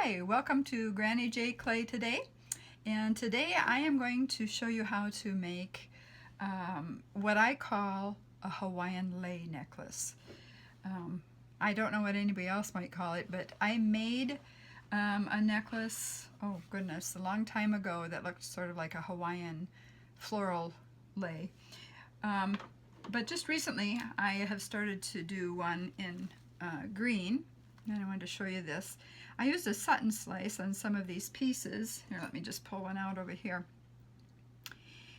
Hi, welcome to Granny J Clay today. And today I am going to show you how to make what I call a Hawaiian lei necklace. I don't know what anybody else might call it, but I made a necklace, oh goodness, a long time ago that looked sort of like a Hawaiian floral lei. But just recently I have started to do one in green, and I wanted to show you this. I used a satin slice on some of these pieces. Here, let me just pull one out over here.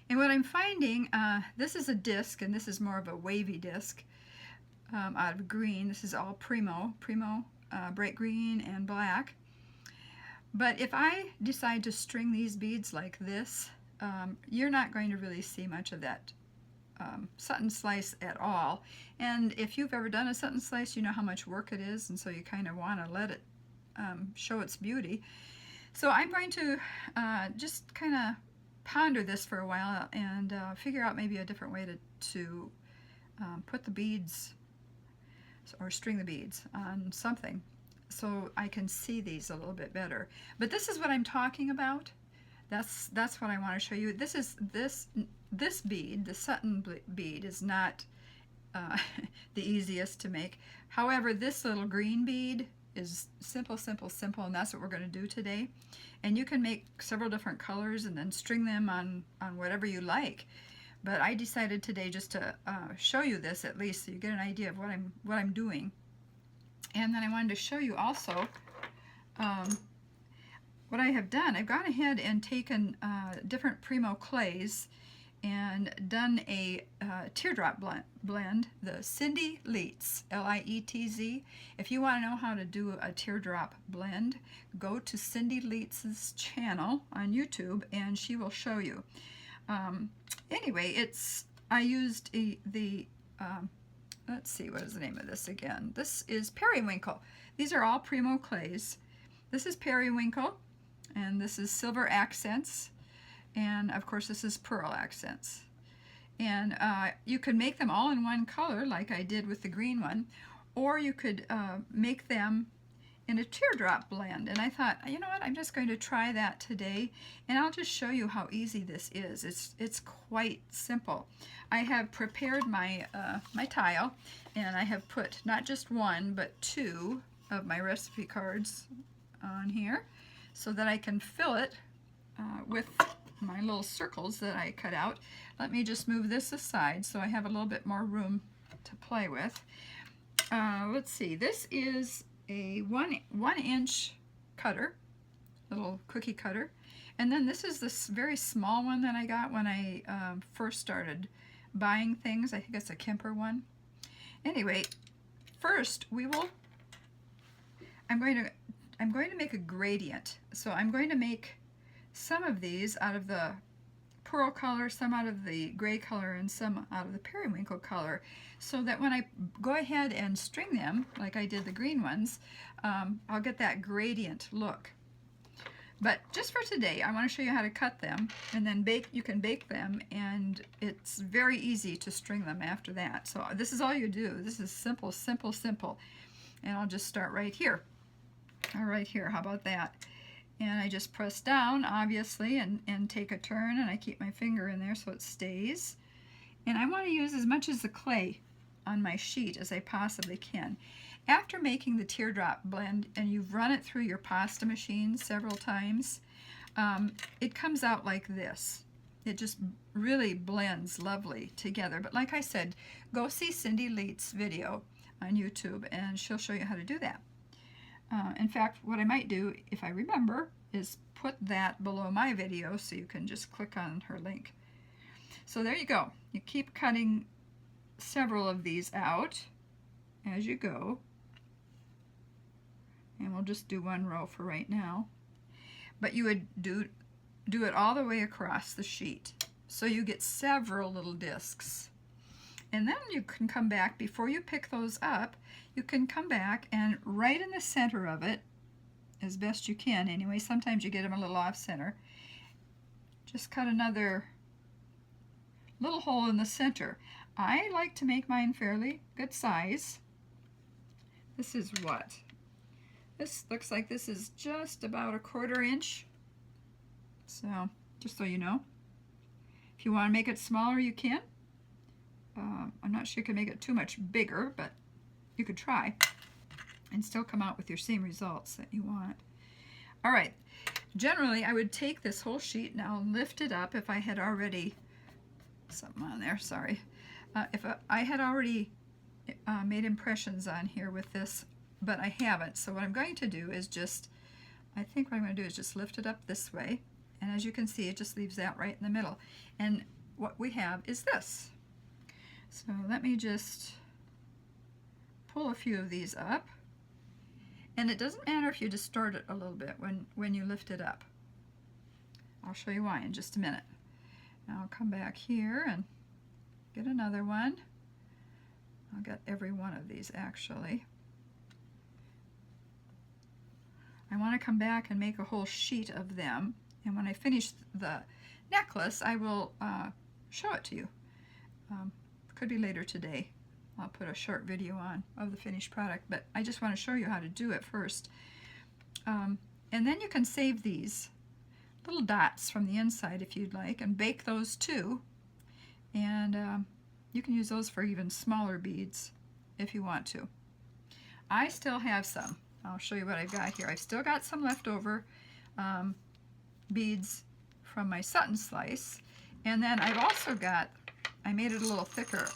And what I'm finding, this is a disc, and this is more of a wavy disc out of green. This is all Primo, bright green and black. But if I decide to string these beads like this, you're not going to really see much of that satin slice at all. And if you've ever done a satin slice, you know how much work it is, and so you kind of want to let it show its beauty. So I'm going to just kind of ponder this for a while and figure out maybe a different way to put the beads or string the beads on something so I can see these a little bit better. But this is what I'm talking about. That's what I want to show you. This bead, the satin bead, is not the easiest to make. However, this little green bead is simple, and that's what we're going to do today. And you can make several different colors and then string them on whatever you like. But I decided today just to show you this at least, so you get an idea of what I'm doing. And then I wanted to show you also what I have done. I've gone ahead and taken different Primo clays and done a teardrop blend, the Cindy Leitz, L-I-E-T-Z. If you want to know how to do a teardrop blend, go to Cindy Leitz's channel on YouTube and she will show you. Anyway, I used let's see, what is the name of this again? This is Periwinkle. These are all Primo clays. This is Periwinkle, and this is Silver Accents. And of course this is Pearl Accents. And you could make them all in one color like I did with the green one, or you could make them in a teardrop blend. And I thought, you know what, I'm just going to try that today, and I'll just show you how easy this is. It's quite simple. I have prepared my my tile, and I have put not just one but two of my recipe cards on here so that I can fill it with my little circles that I cut out. Let me just move this aside so I have a little bit more room to play with. Let's see, this is a one inch cutter, little cookie cutter, and then this is this very small one that I got when I first started buying things. I think it's a Kemper one. Anyway, first I'm going to make a gradient. So I'm going to make some of these out of the pearl color, some out of the gray color, and some out of the periwinkle color, so that when I go ahead and string them, like I did the green ones, I'll get that gradient look. But just for today, I want to show you how to cut them, and then you can bake them, and it's very easy to string them after that. So this is all you do. This is simple. And I'll just start right here. Right here, how about that? And I just press down, obviously, and take a turn, and I keep my finger in there so it stays. And I want to use as much of the clay on my sheet as I possibly can. After making the teardrop blend, and you've run it through your pasta machine several times, it comes out like this. It just really blends lovely together. But like I said, go see Cindy Leit's video on YouTube, and she'll show you how to do that. In fact, what I might do, if I remember, is put that below my video so you can just click on her link. So there you go. You keep cutting several of these out as you go. And we'll just do one row for right now. But you would do it all the way across the sheet, so you get several little discs. And then you can come back, before you pick those up, you can come back and right in the center of it, as best you can anyway, sometimes you get them a little off center, just cut another little hole in the center. I like to make mine fairly good size. This is what? This looks like this is just about 1/4 inch. So just so you know, if you want to make it smaller, you can. I'm not sure you can make it too much bigger, but you could try and still come out with your same results that you want. All right, generally I would take this whole sheet now and lift it up if I had already, something on there, sorry. If I had already made impressions on here with this, but I haven't. So what I'm going to do is just, I think what I'm going to do is just lift it up this way. And as you can see, it just leaves that right in the middle. And what we have is this. So let me just pull a few of these up. And it doesn't matter if you distort it a little bit when you lift it up. I'll show you why in just a minute. Now I'll come back here and get another one. I'll get every one of these actually. I want to come back and make a whole sheet of them. And when I finish the necklace, I will show it to you. Could be later today. I'll put a short video on of the finished product, but I just want to show you how to do it first. And then you can save these little dots from the inside if you'd like, and bake those too. And you can use those for even smaller beads if you want to. I still have some. I'll show you what I've got here. I've still got some leftover beads from my Sutton slice. And then I've also got, I made it a little thicker.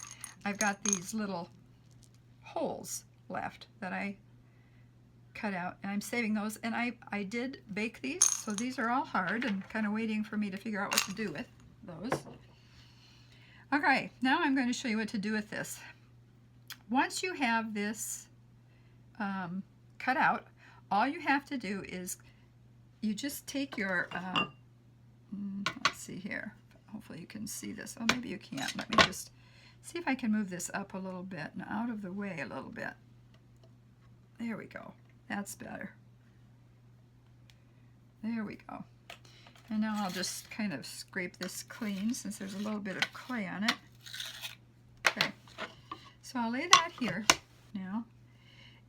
I've got these little holes left that I cut out, and I'm saving those. And I did bake these, so these are all hard and kind of waiting for me to figure out what to do with those. Okay, now I'm going to show you what to do with this. Once you have this cut out, all you have to do is you just take your, let's see here, hopefully you can see this. Oh, maybe you can't. Let me just see if I can move this up a little bit and out of the way a little bit. There we go. That's better. There we go. And now I'll just kind of scrape this clean since there's a little bit of clay on it. Okay, so I'll lay that here now.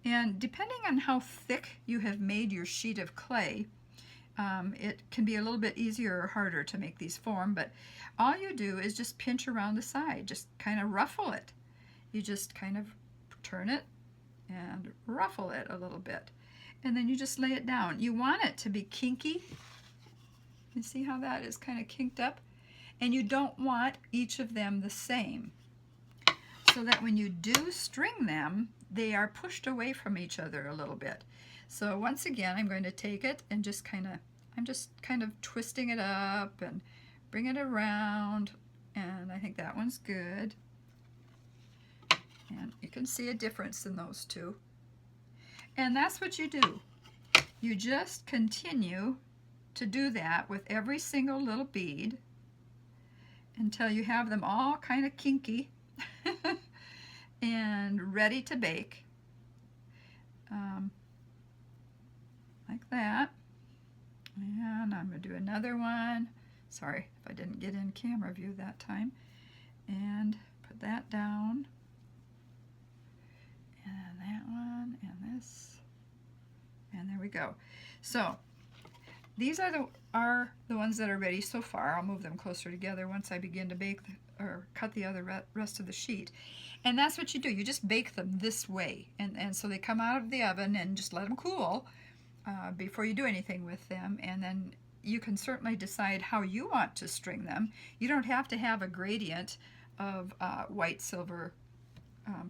And depending on how thick you have made your sheet of clay, it can be a little bit easier or harder to make these form, but all you do is just pinch around the side, just kind of ruffle it. You just kind of turn it and ruffle it a little bit. And then you just lay it down. You want it to be kinky. You see how that is kind of kinked up? And you don't want each of them the same, so that when you do string them, they are pushed away from each other a little bit. So once again, I'm going to take it and just kind of, I'm just kind of twisting it up and bring it around, and I think that one's good. And you can see a difference in those two. And that's what you do. You just continue to do that with every single little bead until you have them all kind of kinky and ready to bake. Like that. And I'm going to do another one. Sorry if I didn't get in camera view that time. And put that down. And that one, and this. And there we go. So these are the ones that are ready so far. I'll move them closer together once I begin to bake or cut the other rest of the sheet. And that's what you do. You just bake them this way. And so they come out of the oven and just let them cool before you do anything with them. And then you can certainly decide how you want to string them. You don't have to have a gradient of white, silver,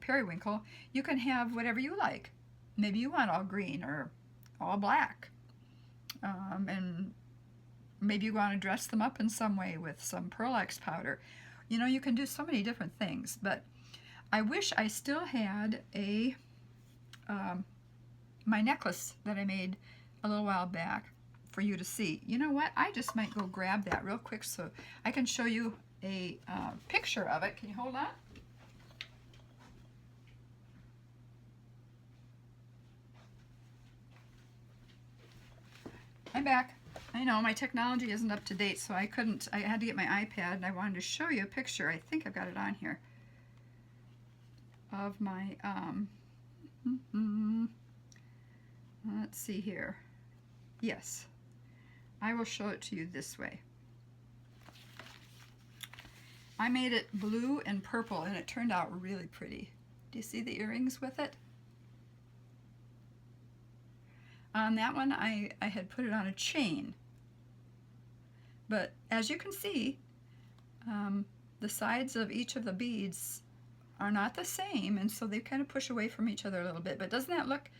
periwinkle. You can have whatever you like. Maybe you want all green or all black. And maybe you want to dress them up in some way with some Pearl X powder. You know, you can do so many different things, but I wish I still had a my necklace that I made a little while back for you to see. You know what? I just might go grab that real quick so I can show you a picture of it. Can you hold on? I'm back. I know my technology isn't up to date, so I had to get my iPad, and I wanted to show you a picture. I think I've got it on here of my Let's see here. Yes, I will show it to you this way. I made it blue and purple and it turned out really pretty. Do you see the earrings with it? On that one I had put it on a chain. But as you can see, the sides of each of the beads are not the same, and so they kind of push away from each other a little bit. But doesn't that look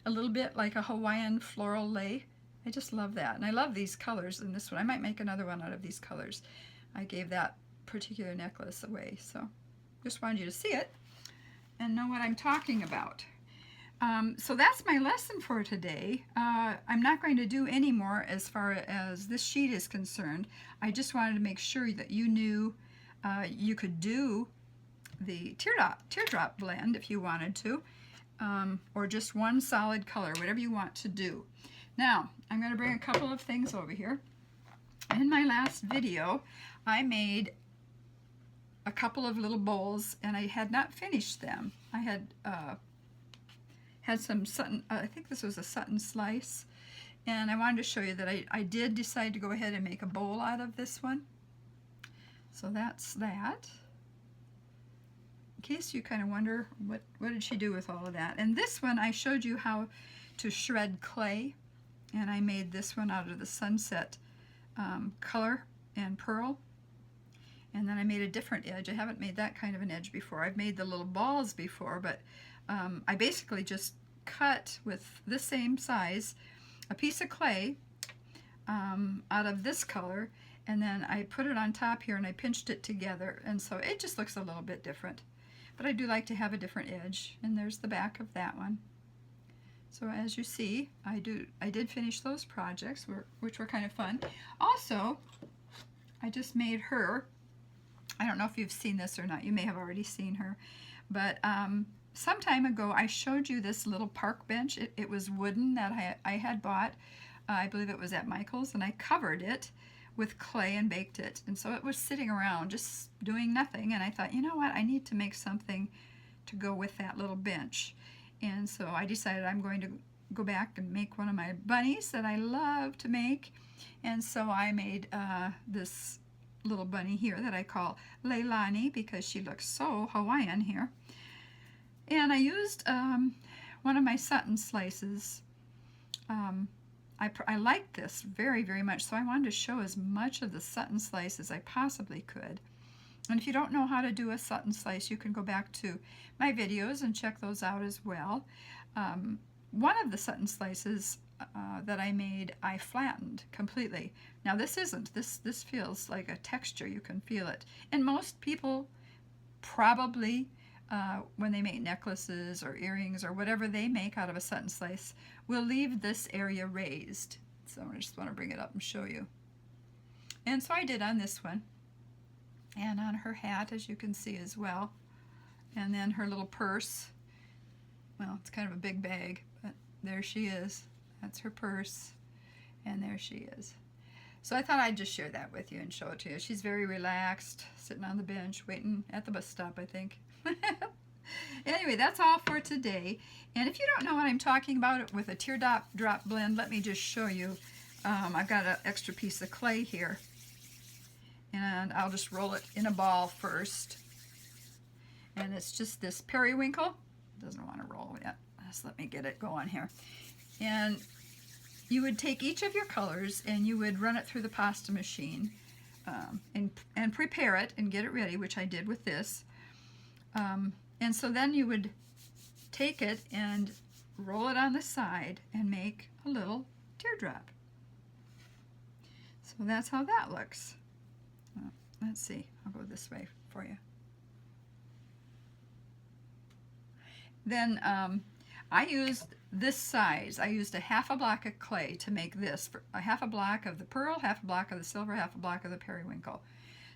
a little bit like a Hawaiian floral lei? I just love that. And I love these colors in this one. I might make another one out of these colors. I gave that particular necklace away, so just wanted you to see it and know what I'm talking about. So that's my lesson for today. I'm not going to do any more as far as this sheet is concerned. I just wanted to make sure that you knew you could do the teardrop blend if you wanted to, or just one solid color, whatever you want to do. Now, I'm going to bring a couple of things over here. In my last video, I made a couple of little bowls, and I had not finished them. I had some Sutton, I think this was a Sutton slice, and I wanted to show you that I did decide to go ahead and make a bowl out of this one. So that's that. In case you kind of wonder what did she do with all of that. And this one I showed you how to shred clay, and I made this one out of the sunset color and pearl. And then I made a different edge. I haven't made that kind of an edge before. I've made the little balls before, but I basically just cut with the same size a piece of clay out of this color, and then I put it on top here and I pinched it together, and so it just looks a little bit different. But I do like to have a different edge, and there's the back of that one. So as you see, I did finish those projects, which were kind of fun. Also, I just made her, I don't know if you've seen this or not, you may have already seen her, but some time ago I showed you this little park bench. It was wooden that I had bought, I believe it was at Michael's, and I covered it with clay and baked it. And so it was sitting around just doing nothing, and I thought, you know what, I need to make something to go with that little bench. And so I decided I'm going to go back and make one of my bunnies that I love to make. And so I made this little bunny here that I call Leilani because she looks so Hawaiian here. And I used one of my Sutton slices. I liked this very, very much, so I wanted to show as much of the Sutton slice as I possibly could. And if you don't know how to do a Sutton slice, you can go back to my videos and check those out as well. One of the Sutton slices that I made, I flattened completely. Now this isn't. This feels like a texture. You can feel it. And most people probably, when they make necklaces or earrings or whatever they make out of a Sutton slice, will leave this area raised. So I just want to bring it up and show you. And so I did on this one. And on her hat, as you can see as well. And then her little purse. Well, it's kind of a big bag, but there she is. That's her purse. And there she is. So I thought I'd just share that with you and show it to you. She's very relaxed, sitting on the bench, waiting at the bus stop, I think. Anyway, that's all for today. And if you don't know what I'm talking about with a teardrop blend, let me just show you. I've got an extra piece of clay here. And I'll just roll it in a ball first. And it's just this periwinkle. It doesn't want to roll yet. Just let me get it going here. And you would take each of your colors and you would run it through the pasta machine and prepare it and get it ready, which I did with this. And so then you would take it and roll it on the side and make a little teardrop. So that's how that looks. Let's see, I'll go this way for you. Then I used this size. I used a half a block of clay to make this, a half a block of the pearl, half a block of the silver, half a block of the periwinkle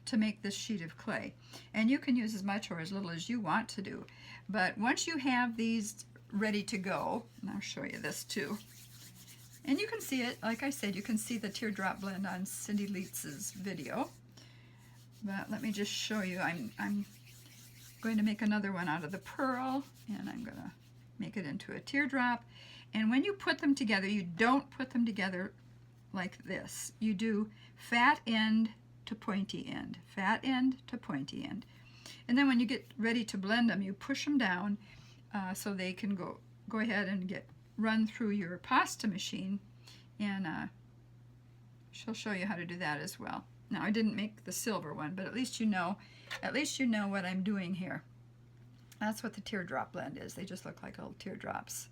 to make this sheet of clay. And you can use as much or as little as you want to do. But once you have these ready to go, and I'll show you this too. And you can see it, like I said, you can see the teardrop blend on Cindy Leitz's video. But let me just show you. I'm going to make another one out of the pearl, and I'm going to make it into a teardrop. And when you put them together, you don't put them together like this. You do fat end to pointy end, fat end to pointy end. And then when you get ready to blend them, you push them down so they can go ahead and run through your pasta machine. And she'll show you how to do that as well. Now I didn't make the silver one, but at least you know what I'm doing here. That's what the teardrop blend is. They just look like little teardrops.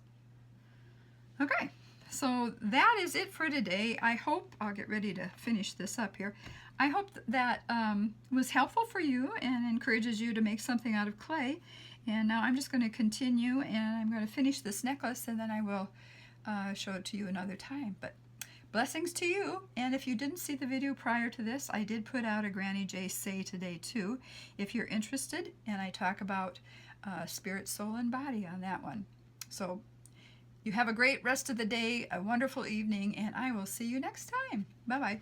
Okay, so that is it for today. I hope, I'll get ready to finish this up here. I hope that was helpful for you and encourages you to make something out of clay. And now I'm just going to continue, and I'm going to finish this necklace, and then I will show it to you another time. But blessings to you. And if you didn't see the video prior to this, I did put out a Granny J Say today too, if you're interested, and I talk about spirit, soul, and body on that one. So you have a great rest of the day, a wonderful evening, and I will see you next time. Bye-bye.